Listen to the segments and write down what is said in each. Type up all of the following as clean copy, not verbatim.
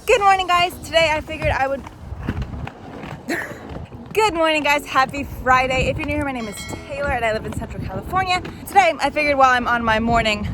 Good morning, guys. Today I figured I would... Good morning, guys. Happy Friday. If you're new here, my name is Taylor and I live in Central California. Today I figured while I'm on my morning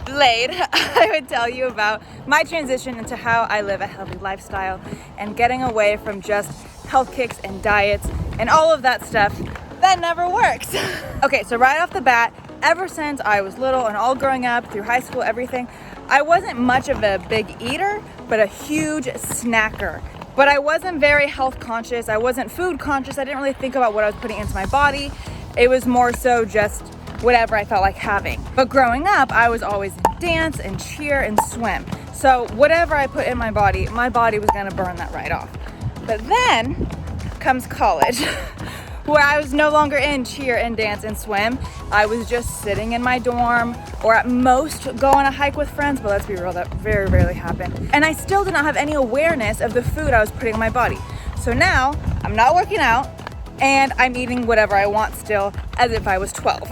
blade, I would tell you about my transition into how I live a healthy lifestyle and getting away from just health kicks and diets and all of that stuff that never works. Okay, so right off the bat, ever since I was little and all growing up through high school, everything, I wasn't much of a big eater, but a huge snacker. But I wasn't very health conscious. I wasn't food conscious. I didn't really think about what I was putting into my body. It was more so just whatever I felt like having. But growing up, I was always in dance and cheer and swim. So whatever I put in my body was gonna burn that right off. But then comes college, where I was no longer in cheer and dance and swim. I was just sitting in my dorm or at most go on a hike with friends, but let's be real, that very rarely happened. And I still did not have any awareness of the food I was putting in my body. So now I'm not working out and I'm eating whatever I want still as if I was 12.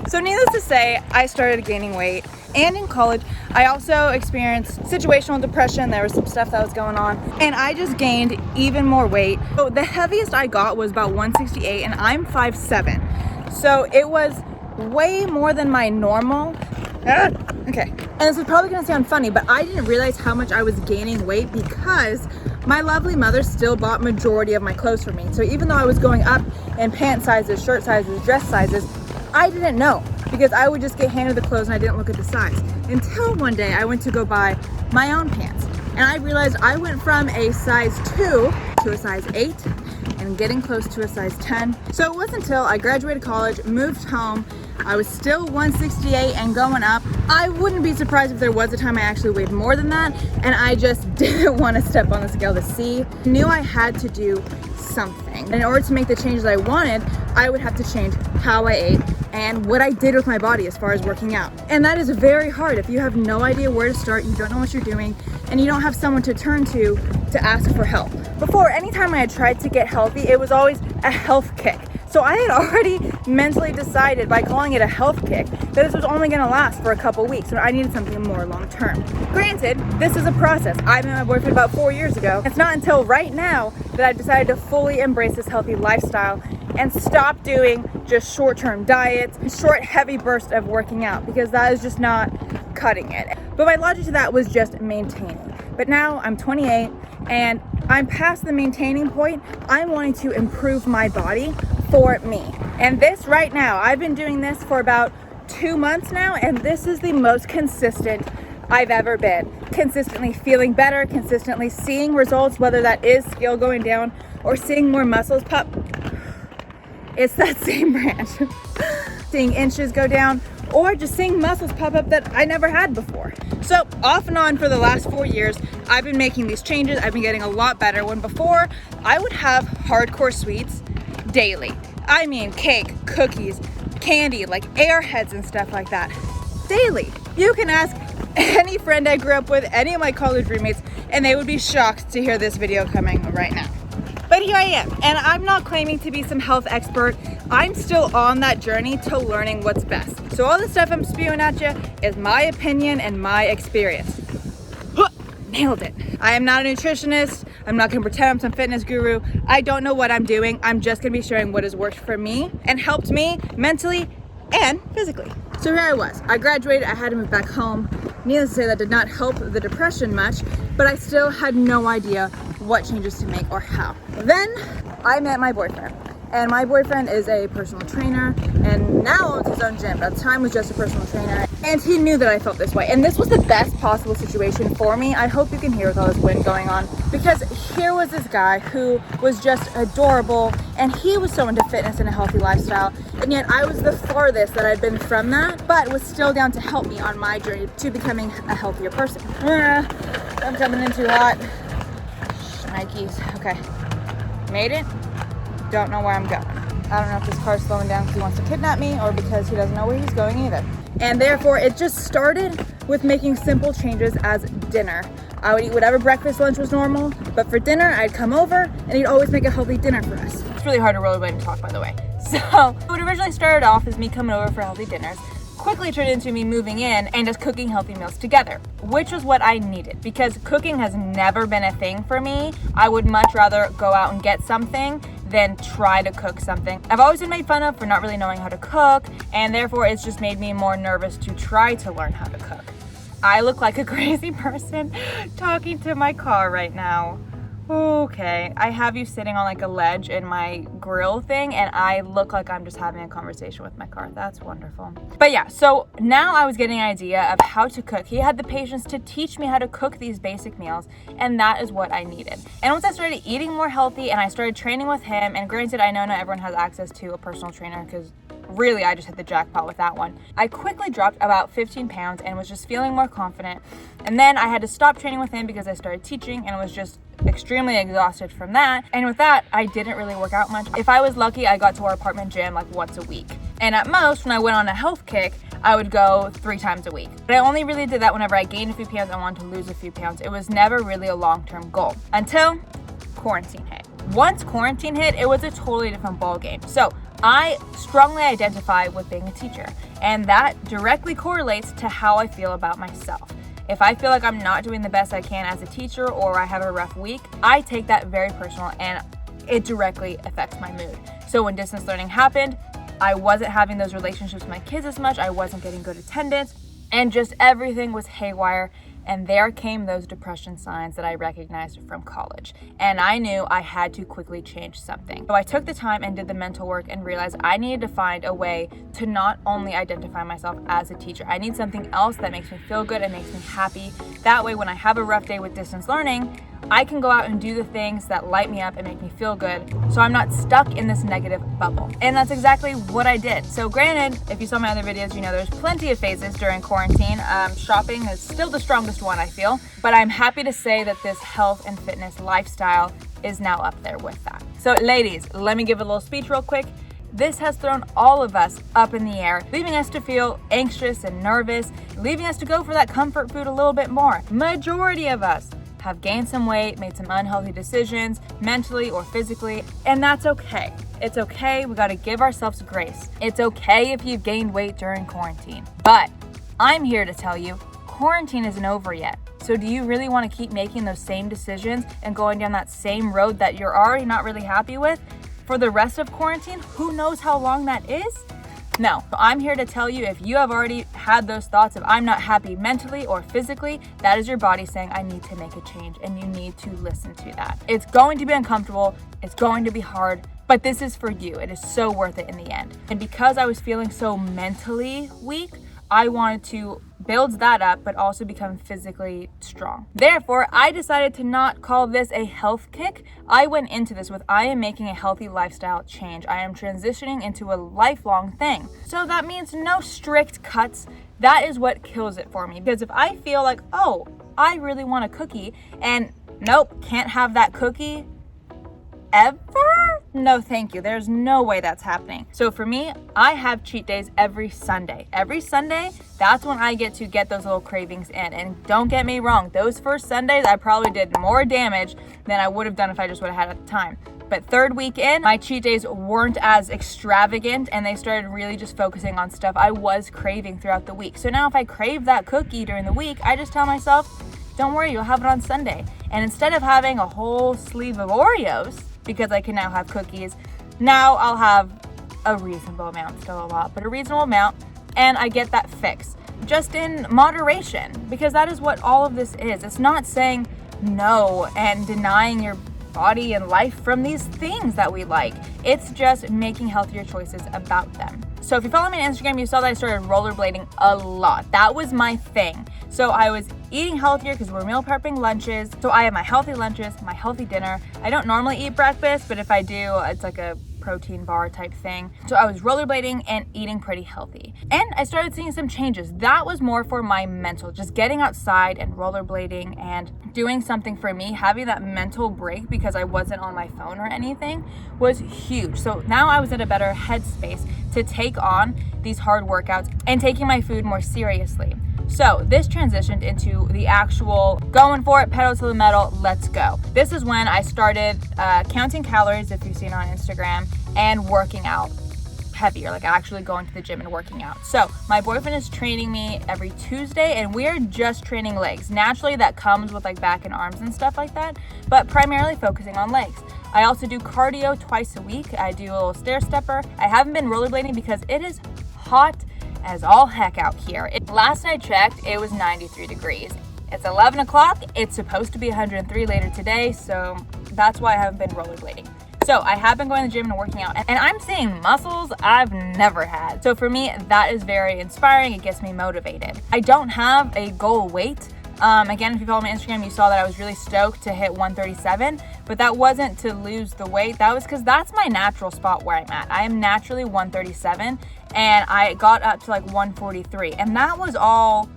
So needless to say, I started gaining weight. And in college, I also experienced situational depression. There was some stuff that was going on and I just gained even more weight. So the heaviest I got was about 168 and I'm 5'7". So it was way more than my normal. Okay, and this is probably gonna sound funny, but I didn't realize how much I was gaining weight because my lovely mother still bought majority of my clothes for me. So even though I was going up in pant sizes, shirt sizes, dress sizes, I didn't know because I would just get handed the clothes and I didn't look at the size. Until one day I went to go buy my own pants and I realized I went from a size 2 to a size 8 and getting close to a size 10. So it wasn't until I graduated college, moved home, I was still 168 and going up. I wouldn't be surprised if there was a time I actually weighed more than that and I just didn't want to step on the scale to see. I knew I had to do something. In order to make the changes I wanted, I would have to change how I ate and what I did with my body as far as working out. And that is very hard if you have no idea where to start, you don't know what you're doing, and you don't have someone to turn to ask for help. Before, anytime I had tried to get healthy, it was always a health kick. So I had already mentally decided by calling it a health kick that this was only gonna last for a couple weeks, so I needed something more long-term. Granted, this is a process. I met my boyfriend about 4 years ago. It's not until right now that I've decided to fully embrace this healthy lifestyle and stop doing just short-term diets, short, heavy bursts of working out, because that is just not cutting it. But my logic to that was just maintaining. But now I'm 28 and I'm past the maintaining point. I'm wanting to improve my body for me. And this right now, I've been doing this for about 2 months now, and this is the most consistent I've ever been. Consistently feeling better, consistently seeing results, whether that is scale going down or seeing more muscles pop. It's that same brand. Seeing inches go down or just seeing muscles pop up that I never had before. So off and on for the last 4 years, I've been making these changes. I've been getting a lot better. When before, I would have hardcore sweets daily. I mean cake, cookies, candy, like Airheads and stuff like that. Daily. You can ask any friend I grew up with, any of my college roommates, and they would be shocked to hear this video coming right now. But here I am, and I'm not claiming to be some health expert. I'm still on that journey to learning what's best. So all the stuff I'm spewing at you is my opinion and my experience. Nailed it. I am not a nutritionist. I'm not gonna pretend I'm some fitness guru. I don't know what I'm doing. I'm just gonna be sharing what has worked for me and helped me mentally and physically. So here I was. I graduated, I had to move back home. Needless to say, that did not help the depression much, but I still had no idea what changes to make or how. Then I met my boyfriend. And my boyfriend is a personal trainer and now owns his own gym, but at the time was just a personal trainer. And he knew that I felt this way. And this was the best possible situation for me. I hope you can hear with all this wind going on, because here was this guy who was just adorable and he was so into fitness and a healthy lifestyle. And yet I was the farthest that I'd been from that, but was still down to help me on my journey to becoming a healthier person. I'm coming in too hot. Nikes, okay. Made it. Don't know where I'm going. I don't know if this car's slowing down because he wants to kidnap me or because he doesn't know where he's going either. And therefore, it just started with making simple changes as dinner. I would eat whatever breakfast, lunch was normal, but for dinner, I'd come over and he'd always make a healthy dinner for us. It's really hard to roll away and talk, by the way. So, it originally started off as me coming over for healthy dinners. quickly turned into me moving in and just cooking healthy meals together, which was what I needed because cooking has never been a thing for me. I would much rather go out and get something than try to cook something. I've always been made fun of for not really knowing how to cook, and therefore it's just made me more nervous to try to learn how to cook. I look like a crazy person talking to my car right now. Okay, I have you sitting on like a ledge in my grill thing, and I look like I'm just having a conversation with my car. That's wonderful. But yeah, so now I was getting an idea of how to cook. He had the patience to teach me how to cook these basic meals, and that is what I needed. And once I started eating more healthy and I started training with him, and granted, I know not everyone has access to a personal trainer because really, I just hit the jackpot with that one. I quickly dropped about 15 pounds and was just feeling more confident. And then I had to stop training with him because I started teaching and was just extremely exhausted from that. And with that, I didn't really work out much. If I was lucky, I got to our apartment gym like once a week. And at most, when I went on a health kick, I would go 3 times a week. But I only really did that whenever I gained a few pounds and wanted to lose a few pounds. It was never really a long-term goal until quarantine hit. Once quarantine hit, it was a totally different ball game. So I strongly identify with being a teacher, and that directly correlates to how I feel about myself. If I feel like I'm not doing the best I can as a teacher or I have a rough week, I take that very personal and it directly affects my mood. So when distance learning happened, I wasn't having those relationships with my kids as much, I wasn't getting good attendance, and just everything was haywire. And there came those depression signs that I recognized from college. And I knew I had to quickly change something. So I took the time and did the mental work and realized I needed to find a way to not only identify myself as a teacher. I need something else that makes me feel good and makes me happy. That way, when I have a rough day with distance learning, I can go out and do the things that light me up and make me feel good, so I'm not stuck in this negative bubble. And that's exactly what I did. So granted, if you saw my other videos, you know there's plenty of phases during quarantine. Shopping is still the strongest one, I feel, but I'm happy to say that this health and fitness lifestyle is now up there with that. So ladies, let me give a little speech real quick. This has thrown all of us up in the air, leaving us to feel anxious and nervous, leaving us to go for that comfort food a little bit more. Majority of us have gained some weight, made some unhealthy decisions, mentally or physically, and that's okay. It's okay, we gotta give ourselves grace. It's okay if you've gained weight during quarantine. But I'm here to tell you, quarantine isn't over yet. So do you really wanna keep making those same decisions and going down that same road that you're already not really happy with for the rest of quarantine? Who knows how long that is? No, I'm here to tell you if you have already had those thoughts of I'm not happy mentally or physically, that is your body saying I need to make a change, and you need to listen to that. It's going to be uncomfortable, it's going to be hard, but this is for you. It is so worth it in the end. And because I was feeling so mentally weak, I wanted to build that up, but also become physically strong. Therefore, I decided to not call this a health kick. I went into this with I am making a healthy lifestyle change. I am transitioning into a lifelong thing. So that means no strict cuts. That is what kills it for me. Because if I feel like, oh, I really want a cookie, and nope, can't have that cookie ever? No, thank you. There's no way that's happening. So for me, I have cheat days every Sunday. Every Sunday, that's when I get to get those little cravings in. And don't get me wrong, those first Sundays, I probably did more damage than I would have done if I just would have had at the time. But third week in, my cheat days weren't as extravagant, and they started really just focusing on stuff I was craving throughout the week. So now if I crave that cookie during the week, I just tell myself, don't worry, you'll have it on Sunday. And instead of having a whole sleeve of Oreos, because I can now have cookies, now I'll have a reasonable amount, still a lot, but a reasonable amount, and I get that fix. Just in moderation, because that is what all of this is. It's not saying no and denying your body and life from these things that we like. It's just making healthier choices about them. So if you follow me on Instagram, you saw that I started rollerblading a lot. That was my thing. So I was eating healthier because we're meal prepping lunches. So I have my healthy lunches, my healthy dinner. I don't normally eat breakfast, but if I do, it's like a protein bar type thing. So I was rollerblading and eating pretty healthy. And I started seeing some changes. That was more for my mental, just getting outside and rollerblading and doing something for me. Having that mental break because I wasn't on my phone or anything was huge. So now I was in a better headspace to take on these hard workouts and taking my food more seriously. So this transitioned into the actual going for it, pedal to the metal, let's go. This is when I started counting calories, if you've seen on Instagram, and working out heavier, like actually going to the gym and working out. So my boyfriend is training me every Tuesday, and we are just training legs. Naturally, that comes with like back and arms and stuff like that, but primarily focusing on legs. I also do cardio twice a week. I do a little stair stepper. I haven't been rollerblading because it is hot as all heck out here. Last I checked, it was 93 degrees. It's 11 o'clock. It's supposed to be 103 later today, so that's why I haven't been rollerblading. So I have been going to the gym and working out, and I'm seeing muscles I've never had. So for me, that is very inspiring. It gets me motivated. I don't have a goal weight. Again, if you follow my Instagram, you saw that I was really stoked to hit 137, but that wasn't to lose the weight. That was because that's my natural spot where I'm at. I am naturally 137, and I got up to like 143, and that was all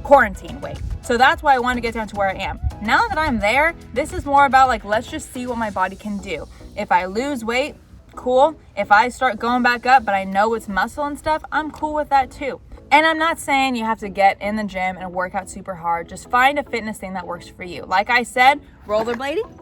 quarantine weight. So that's why I wanted to get down to where I am. Now that I'm there, this is more about like, let's just see what my body can do. If I lose weight, cool. If I start going back up, but I know it's muscle and stuff, I'm cool with that too. And I'm not saying you have to get in the gym and work out super hard. Just find a fitness thing that works for you. Like I said, rollerblading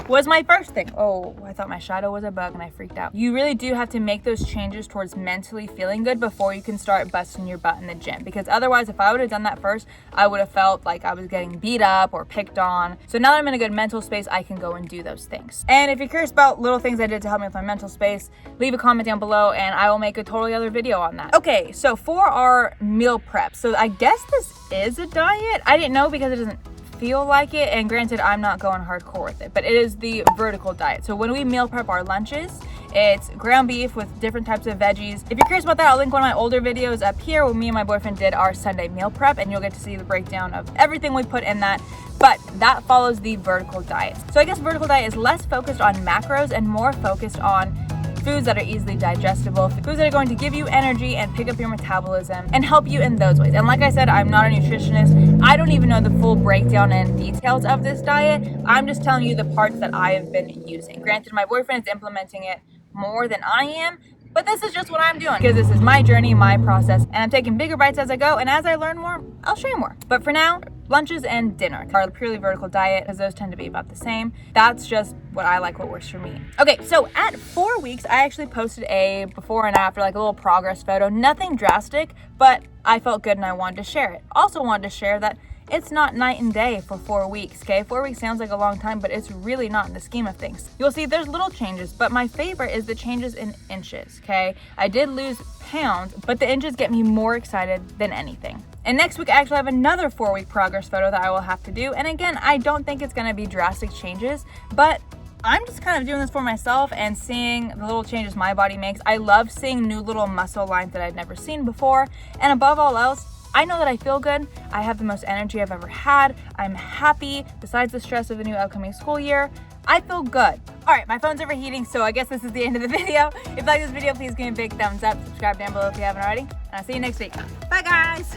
was my first thing. Oh, I thought my shadow was a bug and I freaked out. You really do have to make those changes towards mentally feeling good before you can start busting your butt in the gym. Because otherwise, if I would have done that first, I would have felt like I was getting beat up or picked on. So now that I'm in a good mental space, I can go and do those things. And if you're curious about little things I did to help me with my mental space, leave a comment down below and I will make a totally other video on that. Okay, so for our meal prep. So I guess this is a diet. I didn't know because it doesn't feel like it, and granted, I'm not going hardcore with it, but it is the vertical diet. So when we meal prep our lunches, it's ground beef with different types of veggies. If you're curious about that, I'll link one of my older videos up here where me and my boyfriend did our Sunday meal prep, and you'll get to see the breakdown of everything we put in that. But that follows the vertical diet. So I guess vertical diet is less focused on macros and more focused on foods that are easily digestible, foods that are going to give you energy and pick up your metabolism and help you in those ways. And like I said, I'm not a nutritionist. I don't even know the full breakdown and details of this diet. I'm just telling you the parts that I have been using. Granted, my boyfriend is implementing it more than I am, but this is just what I'm doing because this is my journey, my process, and I'm taking bigger bites as I go. And as I learn more, I'll show you more. But for now, lunches and dinner are purely vertical diet because those tend to be about the same. That's just what I like, what works for me. Okay, so at 4 weeks, I actually posted a before and after, like a little progress photo. Nothing drastic, but I felt good and I wanted to share it. Also wanted to share that it's not night and day for 4 weeks, okay? 4 weeks sounds like a long time, but it's really not in the scheme of things. You'll see there's little changes, but my favorite is the changes in inches, okay? I did lose pounds, but the inches get me more excited than anything. And next week, I actually have another 4-week progress photo that I will have to do. And again, I don't think it's gonna be drastic changes, but I'm just kind of doing this for myself and seeing the little changes my body makes. I love seeing new little muscle lines that I've never seen before. And above all else, I know that I feel good. I have the most energy I've ever had. I'm happy. Besides the stress of the new upcoming school year, I feel good. All right, my phone's overheating, so I guess this is the end of the video. If you like this video, please give me a big thumbs up. Subscribe down below if you haven't already. And I'll see you next week. Bye, guys.